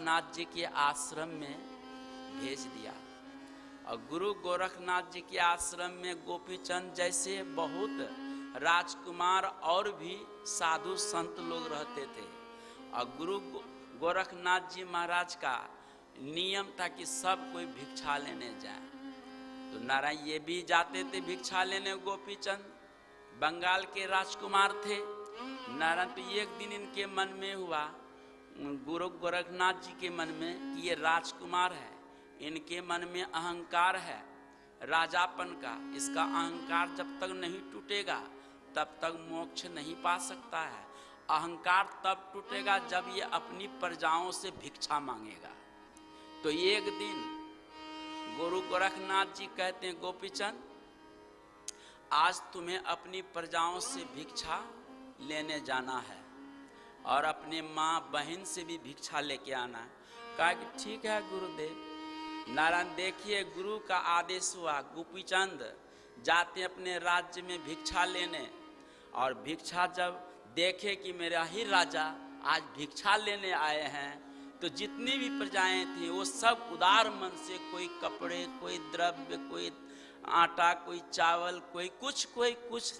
गोरखनाथ जी के आश्रम में भेज दिया। और गुरु गोरखनाथ जी के आश्रम में गोपीचंद जैसे बहुत राजकुमार और भी साधु संत लोग रहते थे। और गुरु गोरखनाथ जी महाराज का नियम था कि सब कोई भिक्षा लेने जाए। तो नारायण ये भी जाते थे भिक्षा लेने। गोपीचंद बंगाल के राजकुमार थे। नारायण तो एक दिन इनके मन में हुआ, गुरु गोरखनाथ जी के मन में, कि ये राजकुमार है, इनके मन में अहंकार है राजापन का। इसका अहंकार जब तक नहीं टूटेगा तब तक मोक्ष नहीं पा सकता है। अहंकार तब टूटेगा जब ये अपनी प्रजाओं से भिक्षा मांगेगा। तो एक दिन गुरु गोरखनाथ जी कहते हैं, गोपीचंद आज तुम्हें अपनी प्रजाओं से भिक्षा लेने जाना है और अपने माँ बहन से भी भिक्षा लेके आना है। कहा कि ठीक है गुरुदेव। नारायण देखिए गुरु का आदेश हुआ। गोपीचंद जाते अपने राज्य में भिक्षा लेने, और भिक्षा जब देखे कि मेरा ही राजा आज भिक्षा लेने आए हैं, तो जितनी भी प्रजाएं थी वो सब उदार मन से, कोई कपड़े, कोई द्रव्य, कोई आटा, कोई चावल, कोई कुछ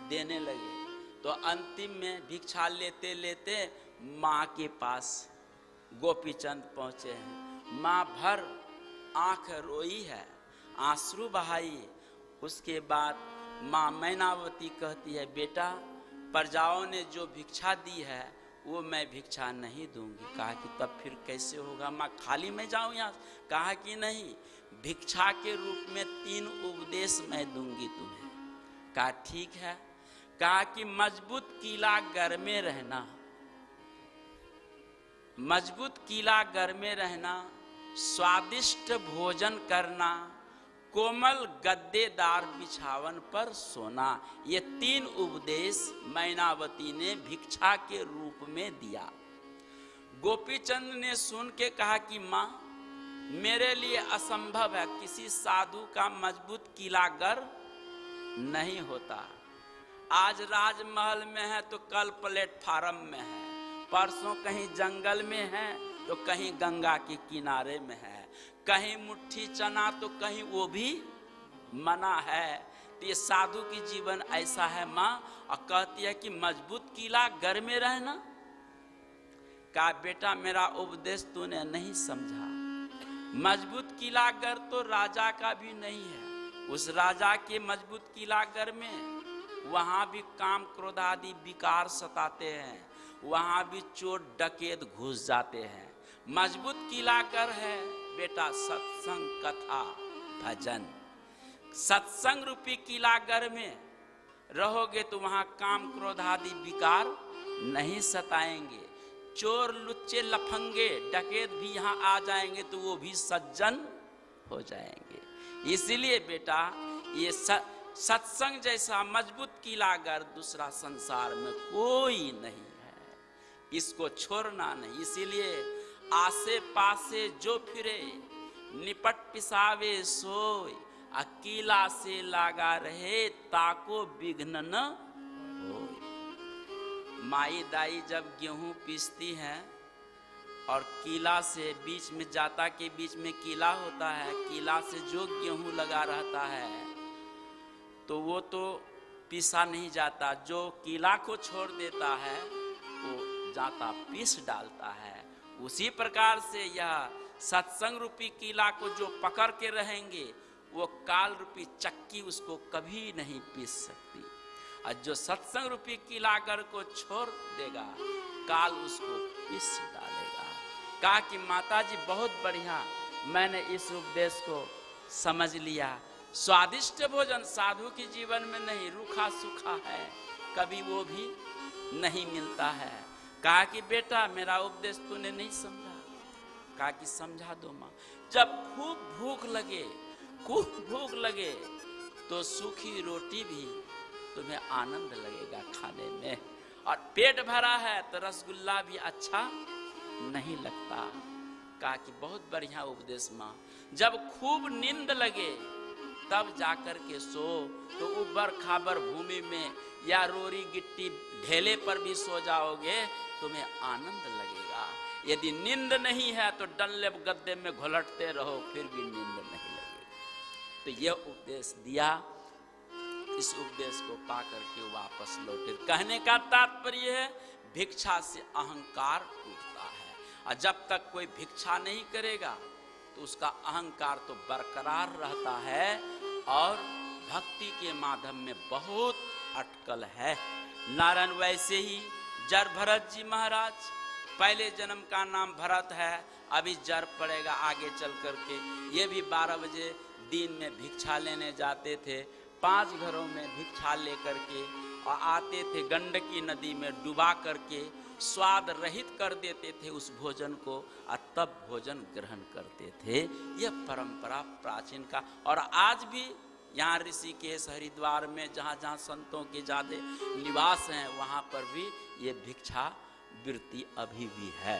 देने लगे। तो अंतिम में भिक्षा लेते लेते माँ के पास गोपीचंद पहुँचे हैं। माँ भर आँख रोई है, आंसू बहाई। उसके बाद माँ मैनावती कहती है, बेटा प्रजाओं ने जो भिक्षा दी है वो मैं भिक्षा नहीं दूंगी। कहा कि तब फिर कैसे होगा माँ, खाली मैं जाऊं यहाँ? कहा कि नहीं, भिक्षा के रूप में 3 उपदेश मैं दूंगी तुम्हें। कहा ठीक है। कहा कि मजबूत किला घर में रहना, मजबूत किला घर में रहना, स्वादिष्ट भोजन करना, कोमल गद्देदार बिछावन पर सोना। ये 3 उपदेश मैनावती ने भिक्षा के रूप में दिया। गोपीचंद ने सुन के कहा कि माँ मेरे लिए असंभव है, किसी साधु का मजबूत किला घर नहीं होता। आज राजमहल में है तो कल प्लेटफार्म में है, परसों कहीं जंगल में है तो कहीं गंगा के किनारे में है, कहीं मुट्ठी चना तो कहीं वो भी मना है। तो ये साधु की जीवन ऐसा है माँ। और कहती है कि मजबूत किला घर में रहना। कहा बेटा मेरा उपदेश तूने नहीं समझा। मजबूत किला घर तो राजा का भी नहीं है। उस राजा के मजबूत किला घर में वहां भी काम क्रोध आदि विकार सताते हैं, वहां भी चोर डकैत घुस जाते हैं। मजबूत किला घर है बेटा सत्संग, कथा, भजन। सत्संग रूपी किला घर में रहोगे तो वहां काम क्रोध आदि विकार नहीं सताएंगे। चोर लुच्चे लफंगे डकैत भी यहाँ आ जाएंगे तो वो भी सज्जन हो जाएंगे। इसलिए बेटा ये सत्संग जैसा मजबूत किला घर दूसरा संसार में कोई नहीं है, इसको छोड़ना नहीं। इसीलिए आसे पासे जो फिरे निपट पिसावे सोय, अकेला से लागा रहे ताको विघ्न न होय। माई दाई जब गेहूं पीसती हैं और कीला से बीच में, जाता के बीच में कीला होता है, कीला से जो गेहूं लगा रहता है तो वो तो पीसा नहीं जाता, जो कीला को छोड़ देता है वो जाता पीस डालता है। उसी प्रकार से यह सत्संग रूपी कीला को जो पकड़ के रहेंगे वो काल रूपी चक्की उसको कभी नहीं पीस सकती। और जो सत्संग रूपी कीलागर को छोड़ देगा काल उसको पीस डालेगा। कहा कि माता जी बहुत बढ़िया, मैंने इस उपदेश को समझ लिया। स्वादिष्ट भोजन साधु के जीवन में नहीं, रूखा सूखा है, कभी वो भी नहीं मिलता है। कहा कि बेटा मेरा उपदेश तूने नहीं समझा। कहा कि समझा दो माँ। जब खूब भूख लगे तो सूखी रोटी भी तुम्हें आनंद लगेगा खाने में, और पेट भरा है तो रसगुल्ला भी अच्छा नहीं लगता। कहा कि बहुत बढ़िया उपदेश माँ। जब खूब नींद लगे तब जाकर के सो। तो उबर खाबर भूमि में या रोरी गिट्टी ढेले पर भी सो जाओगे, तुम्हें आनंद लगेगा। यदि नींद नहीं है तो डल्ले गद्दे में घुलटते रहो, फिर भी नींद नहीं लगेगी। तो यह उपदेश दिया। इस उपदेश को पा करके वापस लौटे। कहने का तात्पर्य है, भिक्षा से अहंकार टूटता है, और जब तक कोई भिक्षा नहीं करेगा तो उसका अहंकार तो बरकरार रहता है, और भक्ति के माध्यम में बहुत अटकल है। नारायण वैसे ही जर भरत जी महाराज, पहले जन्म का नाम भरत है, अभी जर पड़ेगा आगे चल करके। ये भी 12 बजे दिन में भिक्षा लेने जाते थे, 5 घरों में भिक्षा लेकर के, और आते थे गंडकी नदी में डुबा करके स्वाद रहित कर देते थे उस भोजन को, और तब भोजन ग्रहण करते थे। यह परंपरा प्राचीन का। और आज भी यहाँ ऋषिकेश हरिद्वार में जहाँ जहाँ संतों के ज़्यादा निवास हैं, वहाँ पर भी ये भिक्षा वृत्ति अभी भी है।